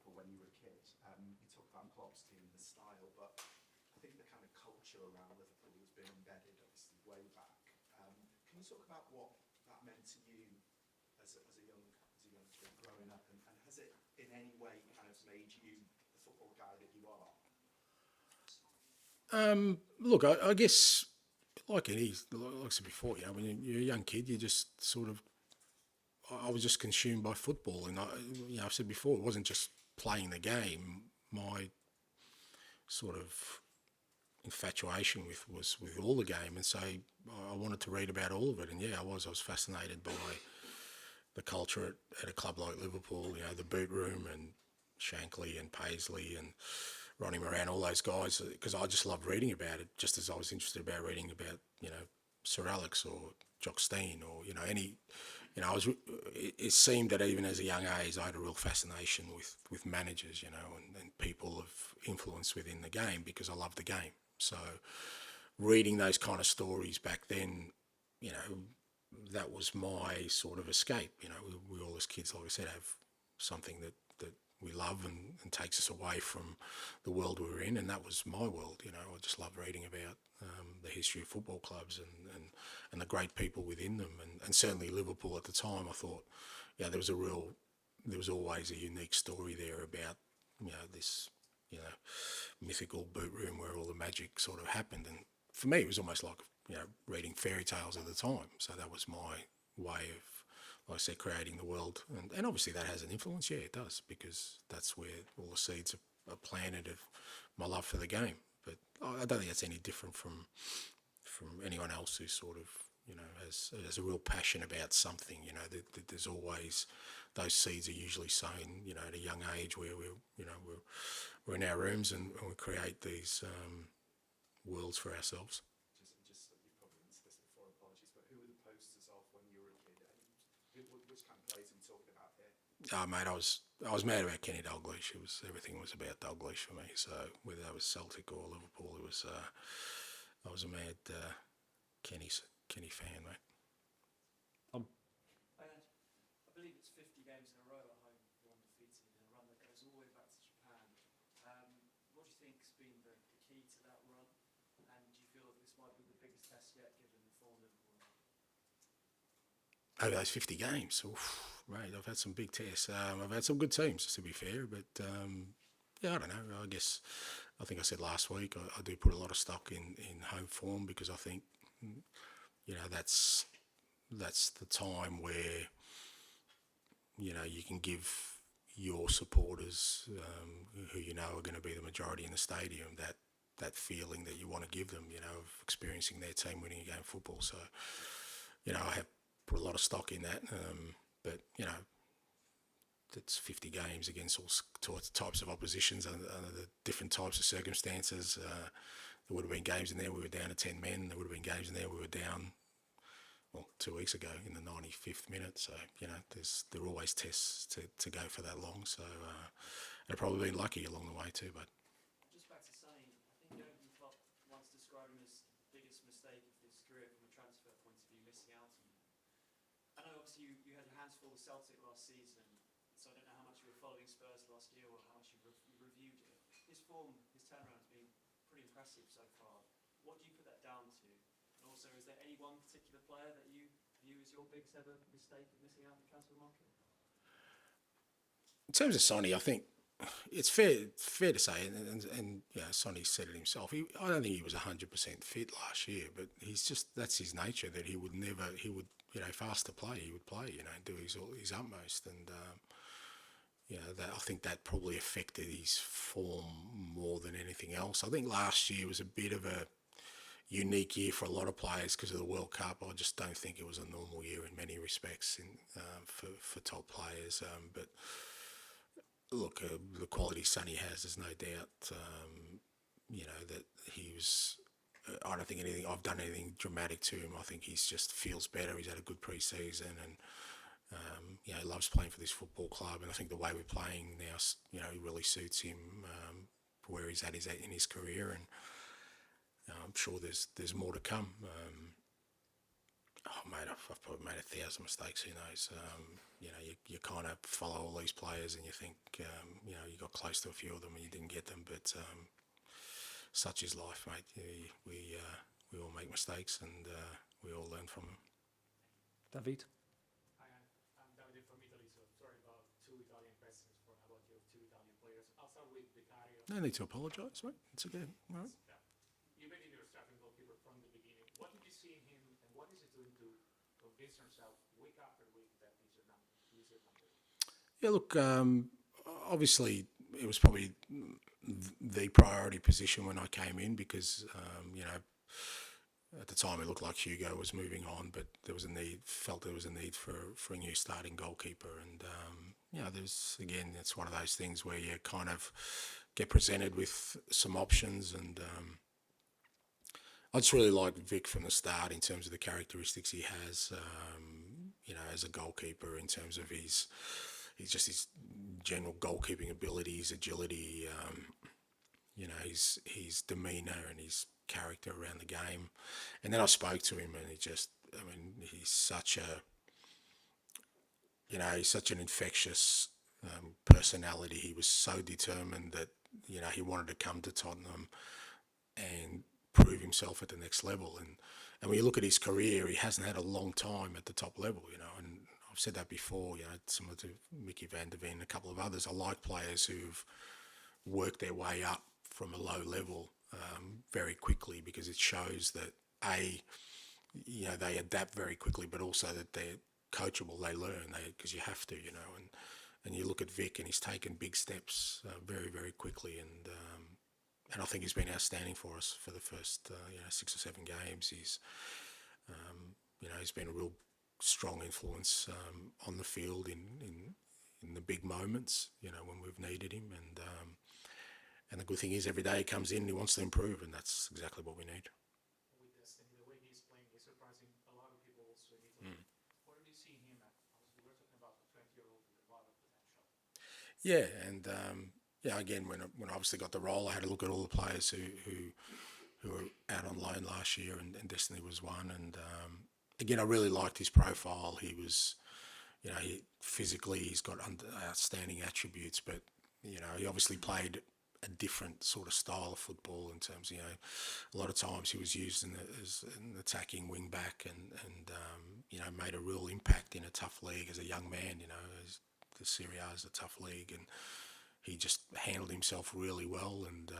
Liverpool when you were a kid. You talk about Klopp's team and the style, but I think the kind of culture around Liverpool has been embedded, obviously, way back. Can you talk about what that meant to you as a young kid growing up, and has it in any way kind of made you the football guy that you are? Look, I guess like I said before, when you're a young kid, you just sort of. I was just consumed by football, and I've said before, it wasn't just playing the game. My sort of infatuation was with all the game, and so I wanted to read about all of it. And I was fascinated by the culture at a club like Liverpool. The boot room and Shankly and Paisley and Ronnie Moran, all those guys, because I just loved reading about it, just as I was interested about reading about Sir Alex or Jock Stein or any. It seemed that even as a young age, I had a real fascination with managers, and people of influence within the game because I loved the game. So reading those kind of stories back then, that was my sort of escape. We all as kids, like I said, have something that we love and takes us away from the world we were in, and that was my world. I just loved reading about the history of football clubs and the great people within them, and certainly Liverpool at the time. I thought, there was always a unique story there about this mythical boot room where all the magic sort of happened, and for me it was almost like reading fairy tales at the time. So that was my way of, like I said, creating the world, and obviously that has an influence. Yeah, it does, because that's where all the seeds are planted of my love for the game. But I don't think that's any different from anyone else who sort of has a real passion about something. There's always those seeds are usually sown at a young age where we're in our rooms and we create these worlds for ourselves. Just you've probably answered this before, apologies, but who were the posters of when you were a kid? Which kind of players are we talking about here? Oh, mate, I was mad about Kenny Dalglish. Everything was about Dalglish for me. So whether that was Celtic or Liverpool, I was a mad Kenny fan, mate. I believe it's 50 games in a row at home you're undefeated in a run that goes all the way back to Japan. What do you think has been the key to that run? And do you feel that this might be the biggest test yet, given the form Liverpool are? Over those 50 games, mate, I've had some big tests. I've had some good teams, to be fair, but I don't know. I think I said last week, I do put a lot of stock in home form, because I think that's the time where you can give your supporters, who are going to be the majority in the stadium, that feeling that you want to give them, of experiencing their team winning a game of football. So, I have put a lot of stock in that, but it's 50 games against all types of oppositions under the different types of circumstances. There would have been games in there we were down to 10 men. There would have been games in there we were down, 2 weeks ago in the 95th minute. So, there are always tests to go for that long. So, I've probably been lucky along the way too. But just back to Sonny, I think Jurgen Klopp once described him as the biggest mistake of his career from a transfer point of view, missing out on him. I know obviously you had your hands full with Celtic last season, so I don't know how much you were following Spurs last year or how much you reviewed it. His form, his turnaround has been pretty impressive so far. What do you put that down to? And also, is there any one particular player that you view as your biggest ever mistake of missing out on the transfer market? in terms of Sonny, I think it's fair to say, and Sonny said it himself. I don't think he was 100% fit last year, but that's his nature. That he would if asked to play, he would play. Do his utmost, and that I think that probably affected his form more than anything else. I think last year was a bit of a unique year for a lot of players because of the World Cup. I just don't think it was a normal year in many respects for top players. But look, the quality Sonny has, there's no doubt. That he was. I don't think I've done anything dramatic to him. I think he's just feels better. He's had a good pre-season, and he loves playing for this football club. And I think the way we're playing now, really suits him where he's at in his career. And I'm sure there's more to come. Oh, mate, I've probably made 1,000 mistakes. Who knows? You kind of follow all these players, and you think, you got close to a few of them and you didn't get them. But such is life, mate. We all make mistakes, and we all learn from them. David? Hi, I'm Davide from Italy, so sorry about two Italian questions about your two Italian players. I'll start with Vicario. No need to apologise, mate. It's okay. All right. You made him your starting goalkeeper from the beginning. What did you see in him, and what is he doing to convince himself week after week that he's your number? Yeah, look, obviously it was probably the priority position when I came in because, at the time it looked like Hugo was moving on, but there was a need for a new starting goalkeeper. And, it's one of those things where you kind of get presented with some options. And I just really liked Vic from the start in terms of the characteristics he has, as a goalkeeper, in terms of his general goalkeeping ability, his agility, his demeanor and his character around the game. And then I spoke to him, and he's such an infectious personality. He was so determined that, he wanted to come to Tottenham and prove himself at the next level. And when you look at his career, he hasn't had a long time at the top level, and I've said that before, similar to Mickey van der Ven and a couple of others. I like players who've worked their way up from a low level very quickly, because it shows that they adapt very quickly, but also that they're coachable. They learn, because you have to, and you look at Vic, and he's taken big steps very, very quickly, and I think he's been outstanding for us for the first 6 or 7 games. He's been a real strong influence on the field in the big moments, when we've needed him. And the good thing is, every day he comes in and he wants to improve, and that's exactly what we need. With Destiny, the way he's playing, he's surprising a lot of people also in Italy. What do you see him at? Obviously, we're talking about a 20-year-old with a lot of potential. Yeah, and again, when I obviously got the role, I had to look at all the players who were out on loan last year, and Destiny was one. And again, I really liked his profile. He was, physically, he's got outstanding attributes, but he obviously played a different sort of style of football in terms of, a lot of times he was used as an attacking wing back, and made a real impact in a tough league as a young man. The Serie A is a tough league, and he just handled himself really well. And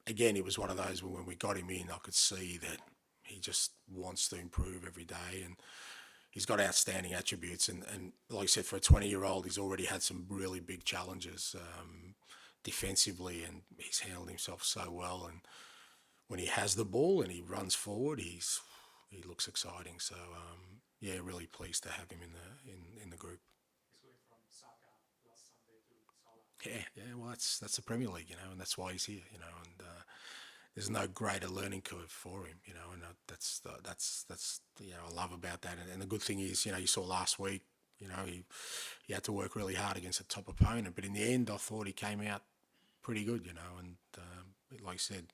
again, it was one of those where when we got him in, I could see that he just wants to improve every day, and he's got outstanding attributes. And like I said, for a 20-year-old, he's already had some really big challenges defensively, and he's handled himself so well. And when he has the ball and he runs forward, he looks exciting. So really pleased to have him in the group. He's going from Saka last Sunday to Salah. Yeah. Well, that's the Premier League, and that's why he's here, and there's no greater learning curve for him, and that's I love about that. And the good thing is, you saw last week, he had to work really hard against a top opponent, but in the end, I thought he came out pretty good, and like I said,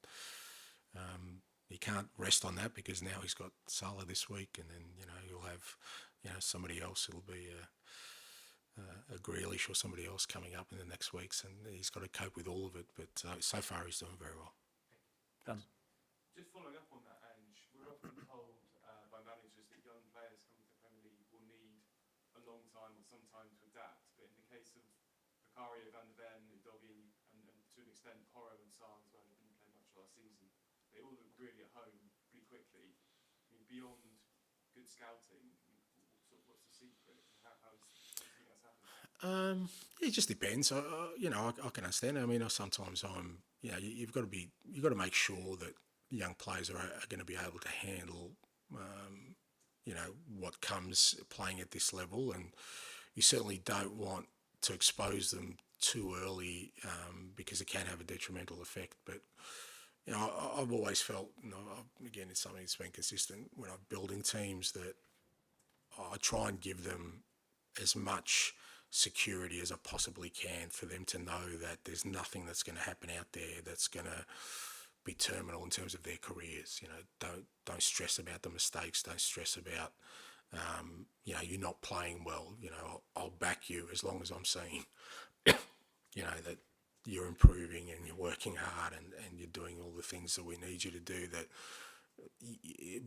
he can't rest on that, because now he's got Salah this week, and then he'll have somebody else. It'll be a Grealish or somebody else coming up in the next weeks, and he's got to cope with all of it. But so far, he's doing very well. Done. Just following up on that, Ange, we're often told by managers that young players coming to the Premier League will need a long time or some time to adapt. But in the case of Vicario, Van der Ven, Udogie, and to an extent Porro and Sarr as well, who didn't play much last season, they all look really at home pretty quickly. Beyond good scouting, what's the secret? How do you think that's happened? It just depends. I can understand. Sometimes you've got to make sure that young players are going to be able to handle, what comes playing at this level, and you certainly don't want to expose them too early, because it can have a detrimental effect. But I've always felt, again, it's something that's been consistent when I'm building teams, that I try and give them as much security as I possibly can, for them to know that there's nothing that's going to happen out there that's going to be terminal in terms of their careers. You know, don't stress about the mistakes. Don't stress about you know, you're not playing well. You know, I'll back you as long as I'm seeing you know, that you're improving and you're working hard and you're doing all the things that we need you to do. That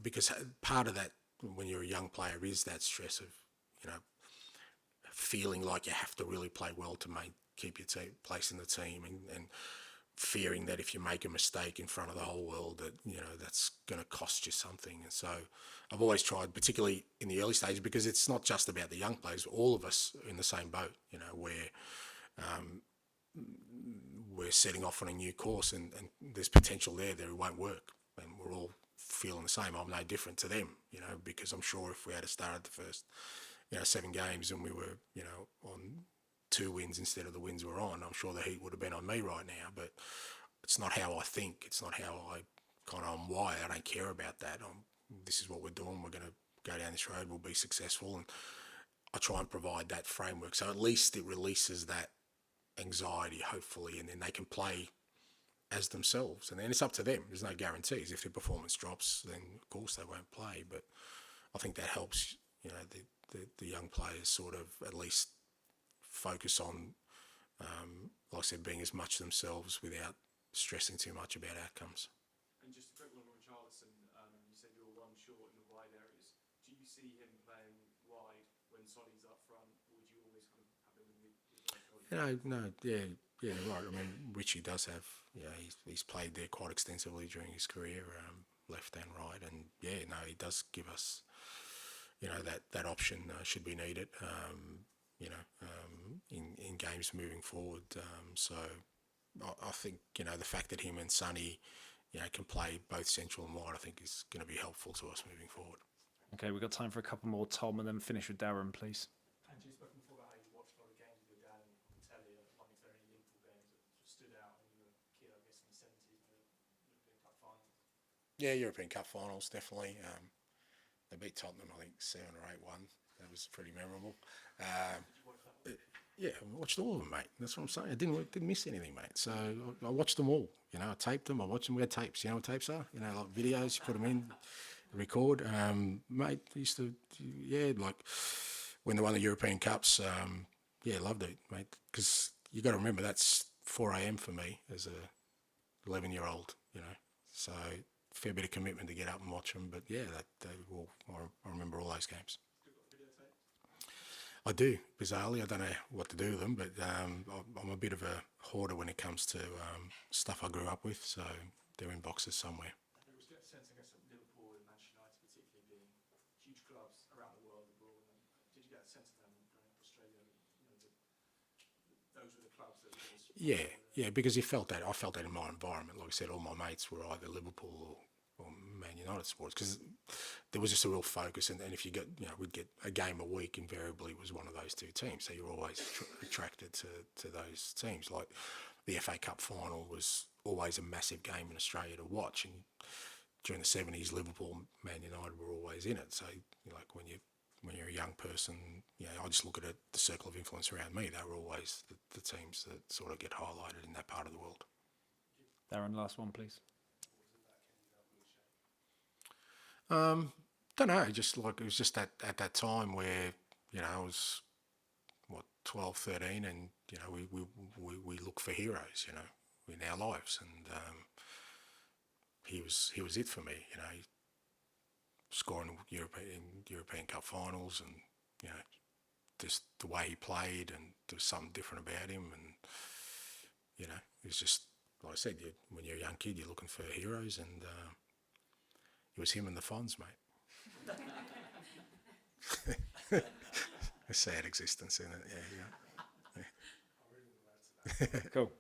because part of that when you're a young player is that stress of, you know, feeling like you have to really play well to keep your place in the team, and fearing that if you make a mistake in front of the whole world that, you know, that's going to cost you something. And so I've always tried, particularly in the early stage, because it's not just about the young players, all of us are in the same boat, you know, where we're setting off on a new course and there's potential there that it won't work, and we're all feeling the same. I'm no different to them, you know, because I'm sure if we had started the first, you know, 7 games and we were, you know, on 2 wins instead of the wins we're on, I'm sure the heat would have been on me right now. But it's not how I think. It's not how I I'm wired. I don't care about that. This is what we're doing. We're going to go down this road. We'll be successful. And I try and provide that framework. So at least it releases that anxiety, hopefully, and then they can play as themselves. And then it's up to them. There's no guarantees. If their performance drops, then of course they won't play. But I think that helps, you know, the young players sort of at least focus on, like I said, being as much themselves without stressing too much about outcomes. And just a quick one on Richarlison. You said you're one short in the wide areas. Do you see him playing wide when Sonny's up front, or would you always kind of have him with No, yeah, right. I mean, Richie does have, yeah, he's played there quite extensively during his career, left and right, and yeah, no, he does give us, you know, that option should be needed, you know, in games moving forward. So I think, you know, the fact that him and Sonny, you know, can play both central and wide, I think is going to be helpful to us moving forward. Okay, we've got time for a couple more, Tom, and then finish with Darren, please. And you spoke before about how you watched a lot of games with your dad and on telly, not necessarily Liverpool games that just stood out when you were a kid, I guess, in the 70s, the European Cup finals. Yeah, European Cup finals, definitely. They beat Tottenham, I think, 7 or 8-1. That was pretty memorable. Did you watch that one? Yeah, I watched all of them, mate. That's what I'm saying. I didn't miss anything, mate. So I watched them all. You know, I taped them. I watched them. We had tapes. You know what tapes are? You know, like videos. You put them in, record. Mate, used to, yeah, like when they won the European Cups. Yeah, loved it, mate. Because you got to remember that's 4 a.m. for me as a 11-year-old. You know, so fair bit of commitment to get up and watch them. But yeah, I remember all those games. I do, bizarrely. I don't know what to do with them, but I'm a bit of a hoarder when it comes to stuff I grew up with, so they're in boxes somewhere. There was that sense, I guess, of Liverpool and Manchester United particularly being huge clubs around the world abroad. Did you get a sense of them growing up in Australia? You know, those were the clubs that was Yeah, because I felt that in my environment. Like I said, all my mates were either Liverpool or Man United supporters, because there was just a real focus, and if you get, you know, we'd get a game a week, invariably it was one of those 2 teams, so you're always attracted to those teams. Like the FA Cup final was always a massive game in Australia to watch, and during the 70s, Liverpool, Man United were always in it. So, you know, like when you're a young person, you know, I just look at it, the circle of influence around me, they were always the teams that sort of get highlighted in that part of the world. Darren, last one, please. Don't know, just like it was just at that time where, you know, I was 12, 13, and you know we look for heroes, you know, in our lives, and he was it for me, you know, scoring European Cup finals, and you know, just the way he played, and there was something different about him, and you know, it was just like I said, when you're a young kid, you're looking for heroes, and it was him and the Fonz, mate. A sad existence, isn't it? Yeah. Cool.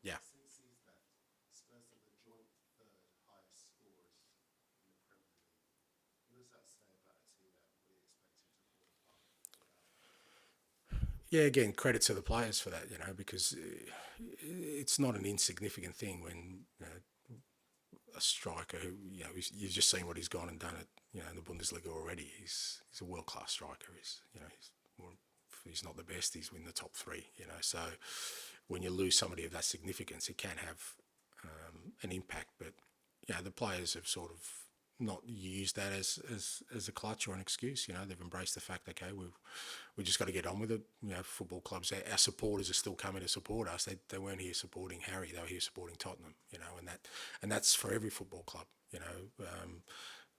Yeah. Since he's left, Spurs are the joint 3rd highest scorers in the Premier League. What does that say about a team that we expected to fall apart? Yeah, again, credit to the players for that, you know, because it's not an insignificant thing when, you know, a striker who, you know, you've just seen what he's gone and done at, you know, in the Bundesliga already. He's a world-class striker. He's, you know, he's he's not the best, he's in the top 3, you know. So when you lose somebody of that significance, it can have an impact. But, you know, the players have sort of not used that as a clutch or an excuse. You know, they've embraced the fact, okay, we just got to get on with it. You know, football clubs, our supporters are still coming to support us. They weren't here supporting Harry, they were here supporting Tottenham, you know, and that's for every football club, you know.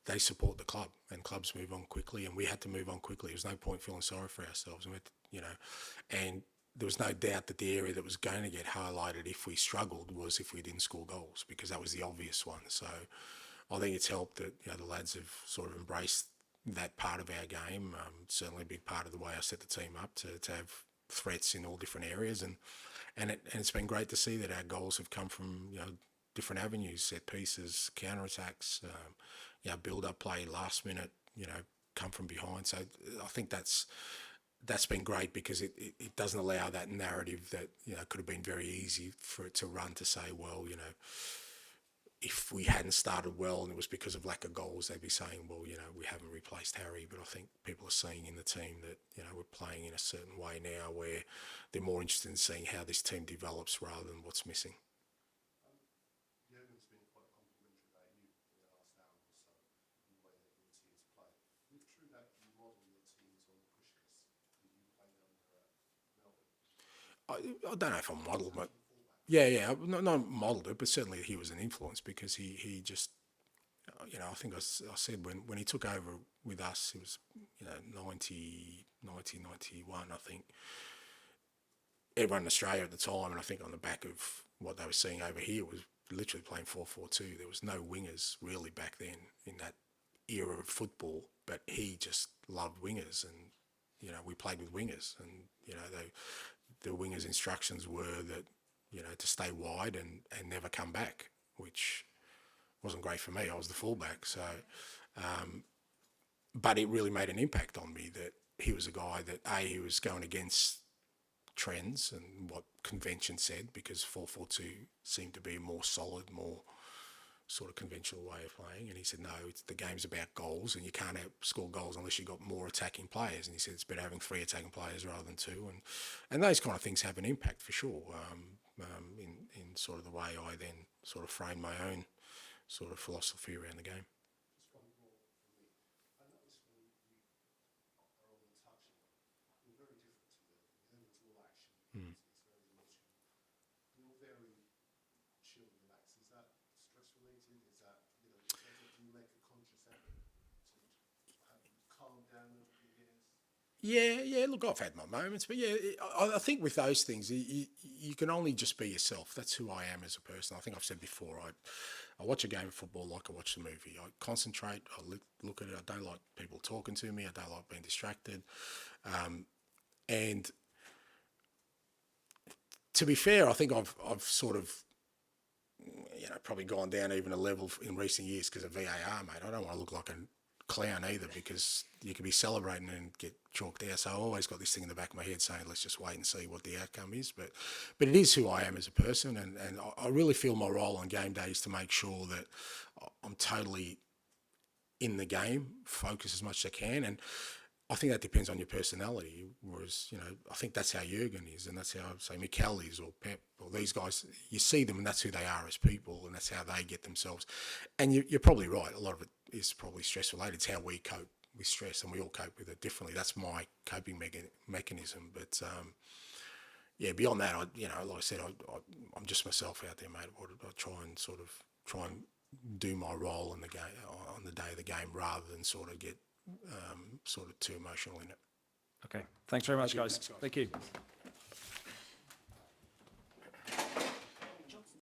They support the club, and clubs move on quickly, and we had to move on quickly. There was no point feeling sorry for ourselves, and you know, and there was no doubt that the area that was going to get highlighted if we struggled was if we didn't score goals, because that was the obvious one. So I think it's helped that, you know, the lads have sort of embraced that part of our game. Certainly a big part of the way I set the team up to have threats in all different areas, and it's been great to see that our goals have come from, you know, different avenues: set pieces, counter attacks, you know, build up play, last minute, you know, come from behind. So I think that's been great, because it doesn't allow that narrative that, you know, could have been very easy for it to run, to say, well, you know, if we hadn't started well and it was because of lack of goals, they'd be saying, well, you know, we haven't replaced Harry. But I think people are seeing in the team that, you know, we're playing in a certain way now where they're more interested in seeing how this team develops rather than what's missing. Jurgen's been quite complimentary about you in the last hour or so, in the way that your teams play. Is it true that you model your teams on the Pushkas that you played under Melbourne? I don't know if I modelled, but yeah, not modelled it, but certainly he was an influence, because he just, you know, I think I said when he took over with us, it was, you know, 90, 91, I think. Everyone in Australia at the time, and I think on the back of what they were seeing over here, was literally playing 4-4-2. There was no wingers really back then in that era of football, but he just loved wingers, and, you know, we played with wingers, and, you know, the wingers' instructions were that, you know, to stay wide and never come back, which wasn't great for me. I was the fullback, so but it really made an impact on me that he was a guy that he was going against trends and what convention said, because 4-4-2 seemed to be a more solid, more sort of conventional way of playing. And he said, no, the game's about goals, and you can't score goals unless you've got more attacking players. And he said it's better having 3 attacking players rather than 2. And those kind of things have an impact for sure, in sort of the way I then sort of frame my own sort of philosophy around the game. Just one more from me. I noticed when you are on the touchline, you're very different to Liverpool. Liverpool's all action. It's very emotional. You're very chill and relaxed. Is that stress related? Is that, you know, do you make a conscious effort to calm down over the years? Yeah. Look, I've had my moments, but yeah, I think with those things, you can only just be yourself. That's who I am as a person. I think I've said before, I watch a game of football like I watch a movie. I concentrate. I look at it. I don't like people talking to me. I don't like being distracted. And to be fair, I think I've sort of, you know, probably gone down even a level in recent years because of VAR, mate. I don't want to look like a clown either, because you can be celebrating and get chalked out. So I always got this thing in the back of my head saying, let's just wait and see what the outcome is. But it is who I am as a person, and I really feel my role on game day is to make sure that I'm totally in the game, focus as much as I can. And I think that depends on your personality. Whereas, you know, I think that's how Jurgen is, and that's how, say, Mikel is, or Pep, or these guys. You see them, and that's who they are as people, and that's how they get themselves. And you're probably right. A lot of it is probably stress related. It's how we cope with stress, and we all cope with it differently. That's my coping mechanism. But yeah, beyond that, like I said, I'm just myself out there, mate. I try and do my role in the game on the day of the game, rather than sort of get sort of too emotional in it. Okay. Thanks very much, guys. Thanks, guys. Thank you.